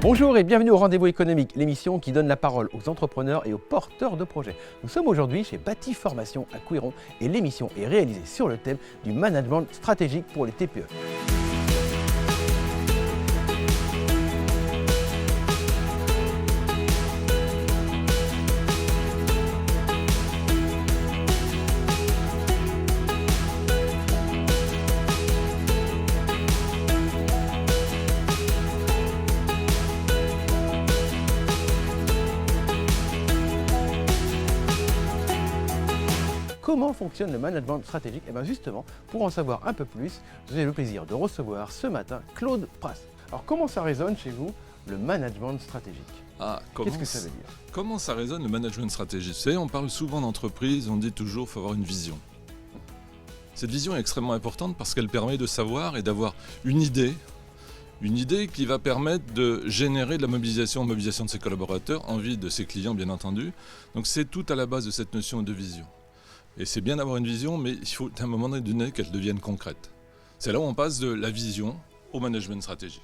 Bonjour et bienvenue au Rendez-vous économique, l'émission qui donne la parole aux entrepreneurs et aux porteurs de projets. Nous sommes aujourd'hui chez Bâti Formation à Couéron et l'émission est réalisée sur le thème du management stratégique pour les TPE. Comment fonctionne le management stratégique? Et bien justement, pour en savoir un peu plus, j'ai le plaisir de recevoir ce matin Claude Pras. Alors comment ça résonne chez vous, le management stratégique? Qu'est-ce que ça veut dire? Comment ça résonne le management stratégique? Vous savez, on parle souvent d'entreprise, on dit toujours qu'il faut avoir une vision. Cette vision est extrêmement importante parce qu'elle permet de savoir et d'avoir une idée qui va permettre de générer de la mobilisation de ses collaborateurs, envie de ses clients bien entendu. Donc c'est tout à la base de cette notion de vision. Et c'est bien d'avoir une vision, mais il faut à un moment donné qu'elle devienne concrète. C'est là où on passe de la vision au management stratégique.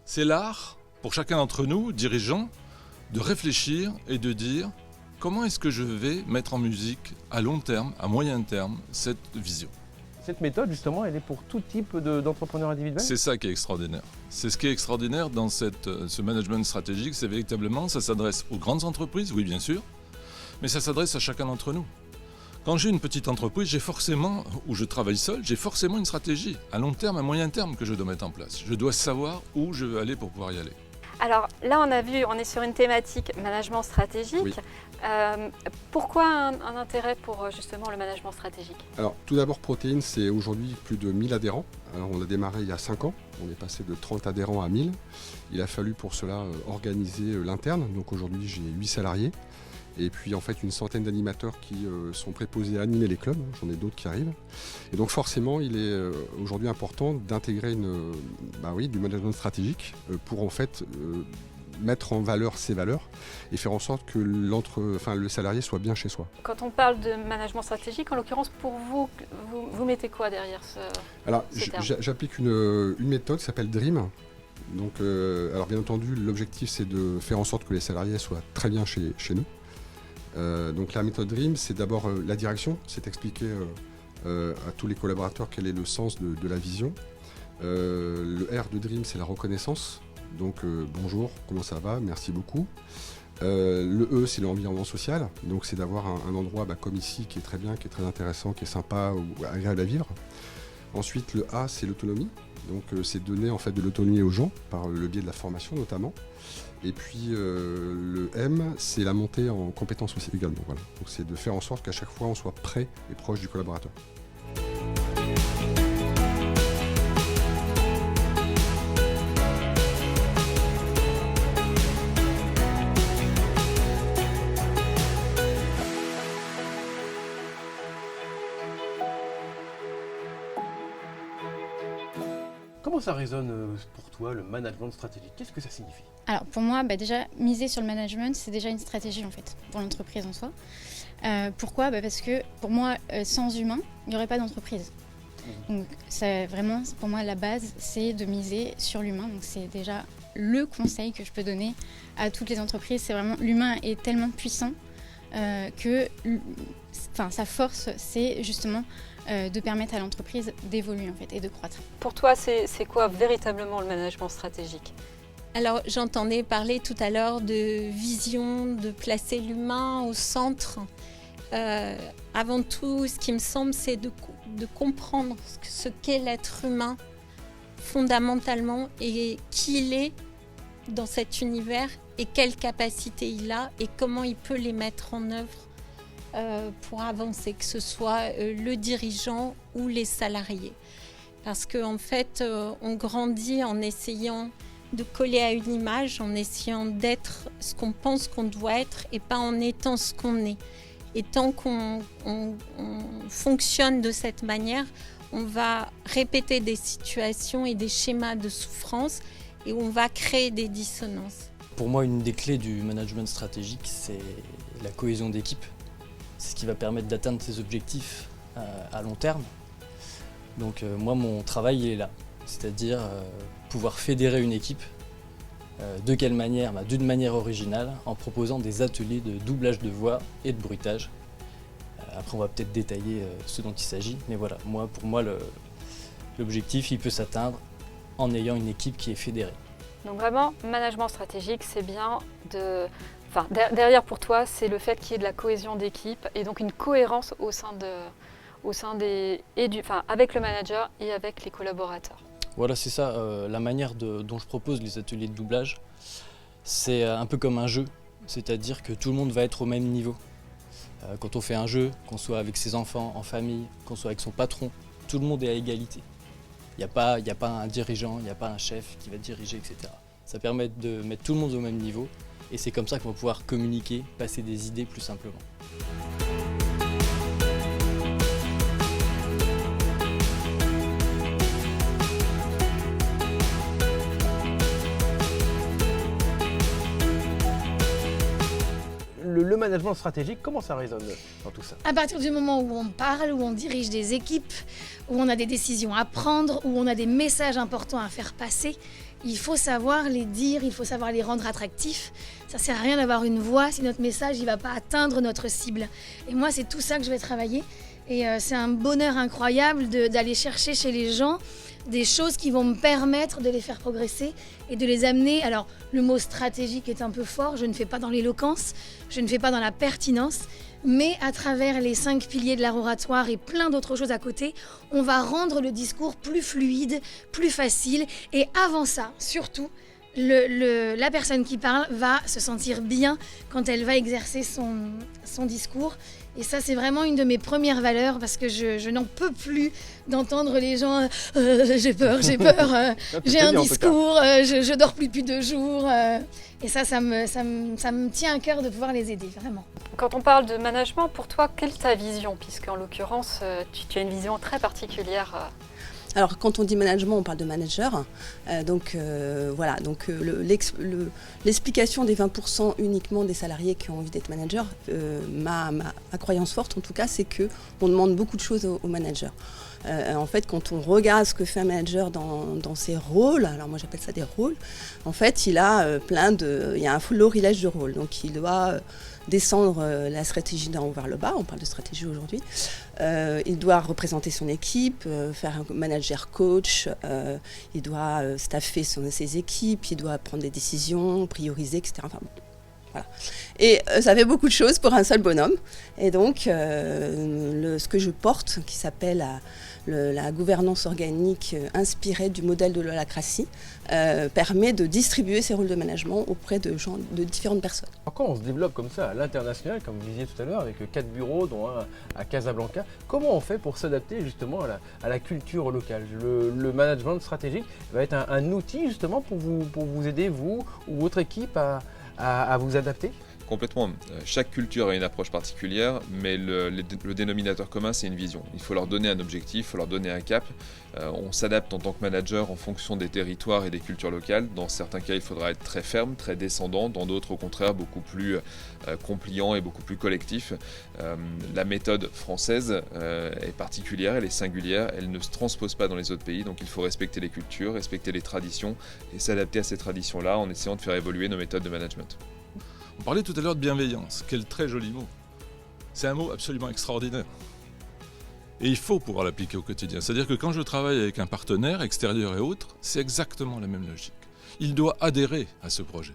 C'est l'art, pour chacun d'entre nous, dirigeants, de réfléchir et de dire comment est-ce que je vais mettre en musique à long terme, à moyen terme, cette vision. Cette méthode, justement, elle est pour tout type d'entrepreneurs individuels? C'est ça qui est extraordinaire. C'est ce qui est extraordinaire dans ce management stratégique, c'est véritablement, ça s'adresse aux grandes entreprises, oui bien sûr, mais ça s'adresse à chacun d'entre nous. Quand j'ai une petite entreprise, j'ai forcément, ou je travaille seul, j'ai forcément une stratégie à long terme, à moyen terme que je dois mettre en place. Je dois savoir où je veux aller pour pouvoir y aller. Alors là, on est sur une thématique management stratégique. Oui. Pourquoi un intérêt pour justement le management stratégique? Alors tout d'abord, Protéine, c'est aujourd'hui plus de 1000 adhérents. Alors on a démarré il y a 5 ans, on est passé de 30 adhérents à 1000. Il a fallu pour cela organiser l'interne, donc aujourd'hui j'ai 8 salariés. Et puis en fait une centaine d'animateurs qui sont préposés à animer les clubs, j'en ai d'autres qui arrivent. Et donc forcément il est aujourd'hui important d'intégrer du management stratégique pour en fait mettre en valeur ses valeurs et faire en sorte que le salarié soit bien chez soi. Quand on parle de management stratégique, en l'occurrence pour vous, vous mettez quoi derrière ce Alors terme? j'applique une méthode qui s'appelle DREAM. Donc, alors bien entendu l'objectif c'est de faire en sorte que les salariés soient très bien chez nous. Donc la méthode DREAM, c'est d'abord la direction, c'est expliquer à tous les collaborateurs quel est le sens de la vision. Le R de DREAM, c'est la reconnaissance, donc bonjour, comment ça va, merci beaucoup. Le E, c'est l'environnement social, donc c'est d'avoir un endroit comme ici qui est très bien, qui est très intéressant, qui est sympa ou agréable à vivre. Ensuite le A, c'est l'autonomie, donc c'est donner en fait de l'autonomie aux gens par le biais de la formation notamment. Et puis le M, c'est la montée en compétences aussi également. Voilà. Donc c'est de faire en sorte qu'à chaque fois on soit près et proche du collaborateur. Comment ça résonne pour toi, le management stratégique? Qu'est-ce que ça signifie? Alors pour moi, déjà, miser sur le management, c'est déjà une stratégie en fait, pour l'entreprise en soi. Pourquoi? Parce que pour moi, sans humain, il n'y aurait pas d'entreprise. Donc vraiment, pour moi, la base, c'est de miser sur l'humain. Donc c'est déjà le conseil que je peux donner à toutes les entreprises. C'est vraiment, l'humain est tellement puissant que sa force, c'est justement de permettre à l'entreprise d'évoluer en fait et de croître. Pour toi, c'est quoi véritablement le management stratégique? Alors j'entendais parler tout à l'heure de vision, de placer l'humain au centre. Avant tout, ce qui me semble, c'est de comprendre ce qu'est l'être humain fondamentalement et qui il est dans cet univers et quelles capacités il a et comment il peut les mettre en œuvre pour avancer, que ce soit le dirigeant ou les salariés. Parce qu'en fait, on grandit en essayant de coller à une image, en essayant d'être ce qu'on pense qu'on doit être et pas en étant ce qu'on est. Et tant qu'on fonctionne de cette manière, on va répéter des situations et des schémas de souffrance et on va créer des dissonances. Pour moi, une des clés du management stratégique, c'est la cohésion d'équipe. C'est ce qui va permettre d'atteindre ses objectifs à long terme. Donc moi, mon travail il est là, c'est-à-dire pouvoir fédérer une équipe De quelle manière? D'une manière originale, en proposant des ateliers de doublage de voix et de bruitage. Après, on va peut-être détailler ce dont il s'agit, mais voilà, pour moi, l'objectif, il peut s'atteindre en ayant une équipe qui est fédérée. Donc vraiment, management stratégique, c'est bien de... Enfin, derrière pour toi, c'est le fait qu'il y ait de la cohésion d'équipe et donc une cohérence avec le manager et avec les collaborateurs. Voilà, c'est ça, la manière dont je propose les ateliers de doublage, c'est un peu comme un jeu, c'est-à-dire que tout le monde va être au même niveau. Quand on fait un jeu, qu'on soit avec ses enfants, en famille, qu'on soit avec son patron, tout le monde est à égalité. Il n'y a pas un dirigeant, il n'y a pas un chef qui va diriger, etc. Ça permet de mettre tout le monde au même niveau et c'est comme ça qu'on va pouvoir communiquer, passer des idées plus simplement. Le management stratégique, comment ça résonne dans tout ça? À partir du moment où on parle, où on dirige des équipes, où on a des décisions à prendre, où on a des messages importants à faire passer, il faut savoir les dire, il faut savoir les rendre attractifs. Ça sert à rien d'avoir une voix si notre message ne va pas atteindre notre cible. Et moi, c'est tout ça que je vais travailler. Et c'est un bonheur incroyable d'aller chercher chez les gens des choses qui vont me permettre de les faire progresser et de les amener. Alors, le mot stratégique est un peu fort, je ne fais pas dans l'éloquence, je ne fais pas dans la pertinence, mais à travers les 5 piliers de l'art oratoire et plein d'autres choses à côté, on va rendre le discours plus fluide, plus facile. Et avant ça, surtout, la personne qui parle va se sentir bien quand elle va exercer son discours. Et ça, c'est vraiment une de mes premières valeurs parce que je n'en peux plus d'entendre les gens j'ai peur, j'ai un discours, je dors plus depuis 2 jours. Et ça me tient à cœur de pouvoir les aider, vraiment. Quand on parle de management, pour toi, quelle est ta vision? Puisqu'en l'occurrence, tu as une vision très particulière. Alors, quand on dit management, on parle de manager. Voilà. Donc, l'explication des 20% uniquement des salariés qui ont envie d'être manager, ma croyance forte, en tout cas, c'est qu'on demande beaucoup de choses aux managers. En fait, quand on regarde ce que fait un manager dans ses rôles, alors moi j'appelle ça des rôles, en fait, il y a un florilège de rôles. Donc, il doit descendre la stratégie d'en haut vers le bas, on parle de stratégie aujourd'hui. Il doit représenter son équipe, faire un manager coach, il doit staffer ses équipes, il doit prendre des décisions, prioriser, etc. Enfin, bon, voilà. Et ça fait beaucoup de choses pour un seul bonhomme. Et donc, ce que je porte, qui s'appelle la gouvernance organique inspirée du modèle de l'holacratie, permet de distribuer ces rôles de management auprès de différentes personnes. Alors, quand on se développe comme ça à l'international, comme vous disiez tout à l'heure, avec 4 bureaux, dont un à Casablanca, comment on fait pour s'adapter justement à la culture locale? Le management stratégique va être un outil justement pour vous aider, vous ou votre équipe, à vous adapter? Complètement. Chaque culture a une approche particulière, mais le dénominateur commun, c'est une vision. Il faut leur donner un objectif, il faut leur donner un cap. On s'adapte en tant que manager en fonction des territoires et des cultures locales. Dans certains cas, il faudra être très ferme, très descendant. Dans d'autres, au contraire, beaucoup plus compliant et beaucoup plus collectif. La méthode française est particulière, elle est singulière, elle ne se transpose pas dans les autres pays. Donc il faut respecter les cultures, respecter les traditions et s'adapter à ces traditions-là en essayant de faire évoluer nos méthodes de management. On parlait tout à l'heure de bienveillance, quel très joli mot. C'est un mot absolument extraordinaire. Et il faut pouvoir l'appliquer au quotidien. C'est-à-dire que quand je travaille avec un partenaire extérieur et autre, c'est exactement la même logique. Il doit adhérer à ce projet.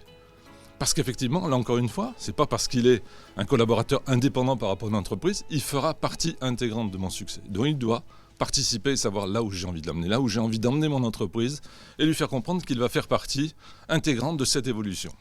Parce qu'effectivement, là encore une fois, c'est pas parce qu'il est un collaborateur indépendant par rapport à une entreprise, il fera partie intégrante de mon succès. Donc il doit participer et savoir là où j'ai envie de l'amener, là où j'ai envie d'emmener mon entreprise et lui faire comprendre qu'il va faire partie intégrante de cette évolution.